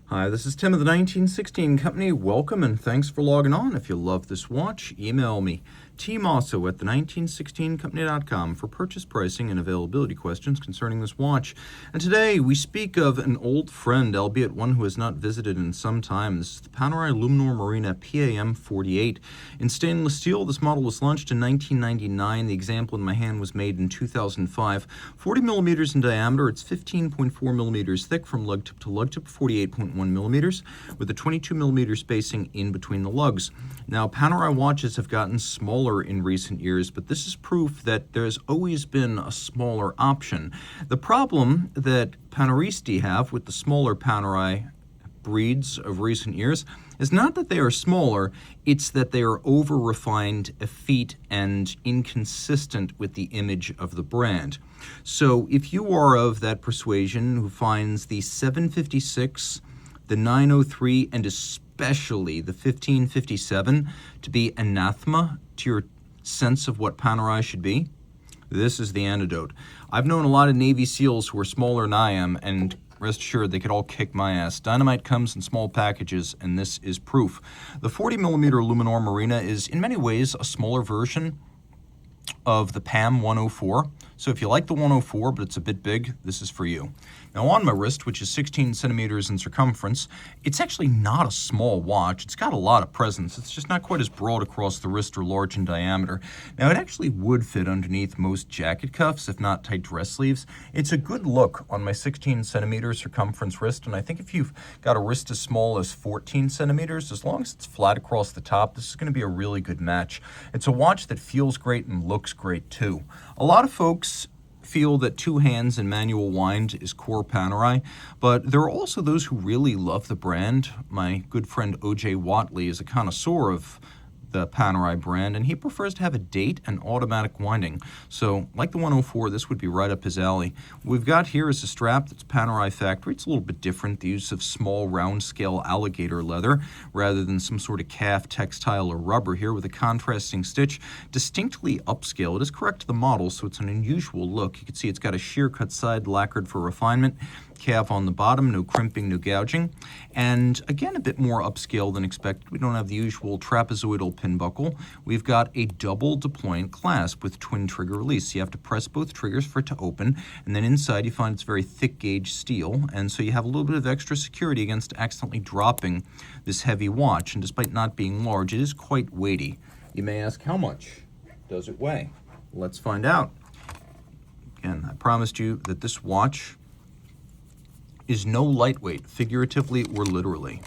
Hi, this is Tim of the 1916 Company. Welcome and thanks for logging on. If you love this watch, email me, Team Mosso at the1916company.com for purchase pricing and availability questions concerning this watch. And today we speak of an old friend, albeit one who has not visited in some time. This is the Panerai Luminor Marina PAM048. In stainless steel, this model was launched in 1999. The example in my hand was made in 2005. 40 millimeters in diameter, it's 15.4 millimeters thick from lug tip to lug tip, 48.1 millimeters, with a 22 millimeter spacing in between the lugs. Now, Panerai watches have gotten smaller in recent years, but this is proof that there's always been a smaller option. The problem that Paneristi have with the smaller Panerai breeds of recent years is not that they are smaller, it's that they are over-refined, effete, and inconsistent with the image of the brand. So if you are of that persuasion who finds the 756, the 903, and especially the 1557 to be anathema to your sense of what Panerai should be, this is the antidote. I've known a lot of Navy SEALs who are smaller than I am, and rest assured they could all kick my ass. Dynamite comes in small packages, and this is proof. The 40 millimeter Luminor Marina is in many ways a smaller version of the PAM104. So if you like the 104, but it's a bit big, this is for you. Now on my wrist, which is 16 centimeters in circumference, it's actually not a small watch. It's got a lot of presence. It's just not quite as broad across the wrist or large in diameter. Now it actually would fit underneath most jacket cuffs, if not tight dress sleeves. It's a good look on my 16 centimeter circumference wrist, and I think if you've got a wrist as small as 14 centimeters, as long as it's flat across the top, this is going to be a really good match. It's a watch that feels great and looks great too. A lot of folks feel that two hands and manual wind is core Panerai, but there are also those who really love the brand. My good friend O.J. Watley is a connoisseur of the Panerai brand, and he prefers to have a date and automatic winding. So, like the 104, this would be right up his alley. What we've got here is a strap that's Panerai factory. It's a little bit different, the use of small round scale alligator leather rather than some sort of calf textile or rubber here with a contrasting stitch. Distinctly upscale. It is correct to the model, so it's an unusual look. You can see it's got a sheer cut side lacquered for refinement. Calf on the bottom, no crimping, no gouging, and again a bit more upscale than expected. We don't have the usual trapezoidal pin buckle. We've got a double deployant clasp with twin trigger release. You have to press both triggers for it to open, and then inside you find it's very thick gauge steel, and so you have a little bit of extra security against accidentally dropping this heavy watch. And despite not being large, it is quite weighty. You may ask, how much does it weigh? Let's find out. Again, I promised you that this watch is no lightweight, figuratively or literally.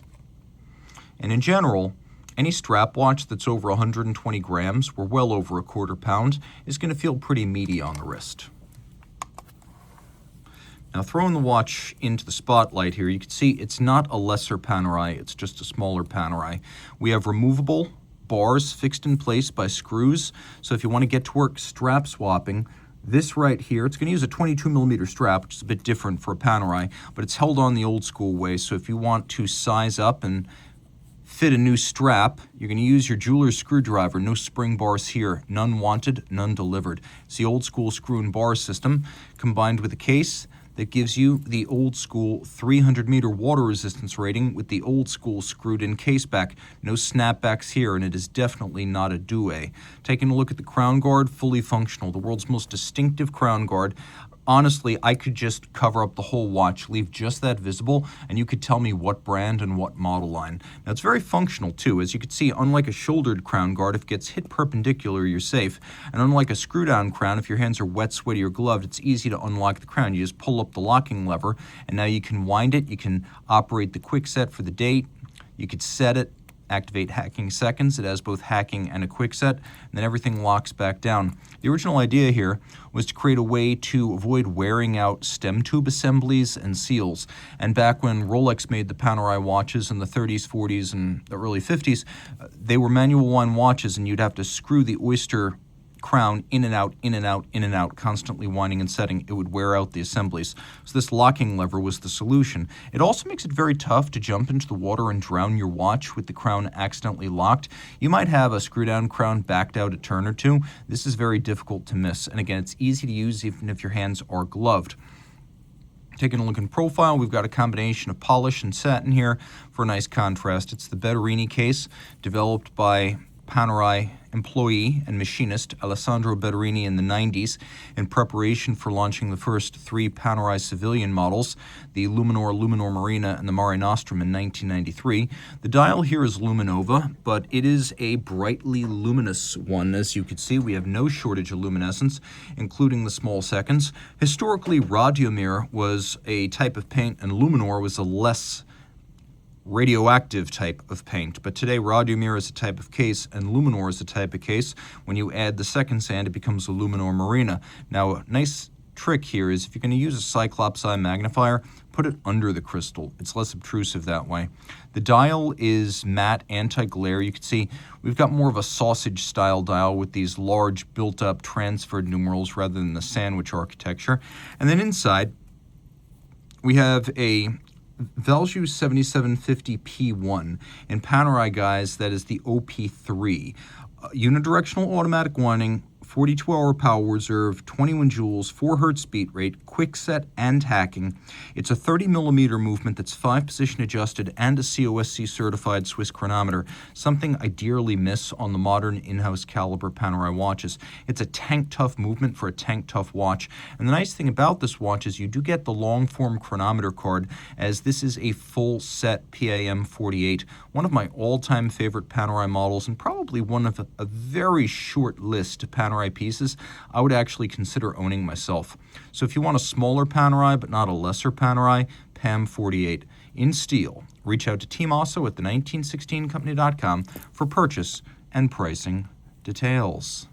And in general, any strap watch that's over 120 grams, or well over a quarter pound, is going to feel pretty meaty on the wrist. Now throwing the watch into the spotlight here, you can see it's not a lesser Panerai, it's just a smaller Panerai. We have removable bars fixed in place by screws, so if you want to get to work strap swapping, this right here, it's going to use a 22 millimeter strap, which is a bit different for a Panerai, but it's held on the old school way. So if you want to size up and fit a new strap, you're going to use your jeweler's screwdriver. No spring bars here. None wanted, none delivered. It's the old school screw and bar system combined with a case that gives you the old school 300 meter water resistance rating with the old school screwed in case back. No snapbacks here, and it is definitely not a duet. Taking a look at the crown guard, fully functional, the world's most distinctive crown guard. Honestly, I could just cover up the whole watch, leave just that visible, and you could tell me what brand and what model line. Now, it's very functional, too. As you can see, unlike a shouldered crown guard, if it gets hit perpendicular, you're safe. And unlike a screw-down crown, if your hands are wet, sweaty, or gloved, it's easy to unlock the crown. You just pull up the locking lever, and now you can wind it. You can operate the quick set for the date. You could set it, activate hacking seconds. It has both hacking and a quick set, and then everything locks back down. The original idea here was to create a way to avoid wearing out stem tube assemblies and seals. And back when Rolex made the Panerai watches in the 30s, 40s, and the early 50s, they were manual wind watches, and you'd have to screw the oyster crown in and out, in and out, in and out, constantly winding and setting. It would wear out the assemblies. So this locking lever was the solution. It also makes it very tough to jump into the water and drown your watch with the crown accidentally locked. You might have a screw-down crown backed out a turn or two. This is very difficult to miss. And again, it's easy to use even if your hands are gloved. Taking a look in profile, we've got a combination of polish and satin here for a nice contrast. It's the Betterini case, developed by Panerai employee and machinist Alessandro Betterini in the 90s in preparation for launching the first 3 Panerai civilian models, the Luminor Marina and the Mare Nostrum in 1993. The dial here is Luminova, but it is a brightly luminous one. As you can see, we have no shortage of luminescence, including the small seconds. Historically, Radiomir was a type of paint and Luminor was a less radioactive type of paint, but today Radiomir is a type of case and Luminor is a type of case. When you add the second sand, it becomes a Luminor Marina. Now, a nice trick here is if you're going to use a Cyclops eye magnifier, put it under the crystal. It's less obtrusive that way. The dial is matte anti-glare. You can see we've got more of a sausage style dial with these large built-up transferred numerals rather than the sandwich architecture. And then inside, we have a Valjoux 7750P1. In Panerai, guys, that is the OP3. Unidirectional automatic winding, 42-hour power reserve, 21 joules, 4 hertz beat rate, quick set and hacking. It's a 30mm movement that's 5-position adjusted and a COSC certified Swiss chronometer, something I dearly miss on the modern in-house caliber Panerai watches. It's a tank-tough movement for a tank-tough watch. And the nice thing about this watch is you do get the long-form chronometer card, as this is a full-set PAM048, one of my all-time favorite Panerai models and probably one of a very short list of Panerai pieces I would actually consider owning myself. So if you want a smaller Panerai but not a lesser Panerai, PAM048 in steel, reach out to Team Mosso at the 1916company.com for purchase and pricing details.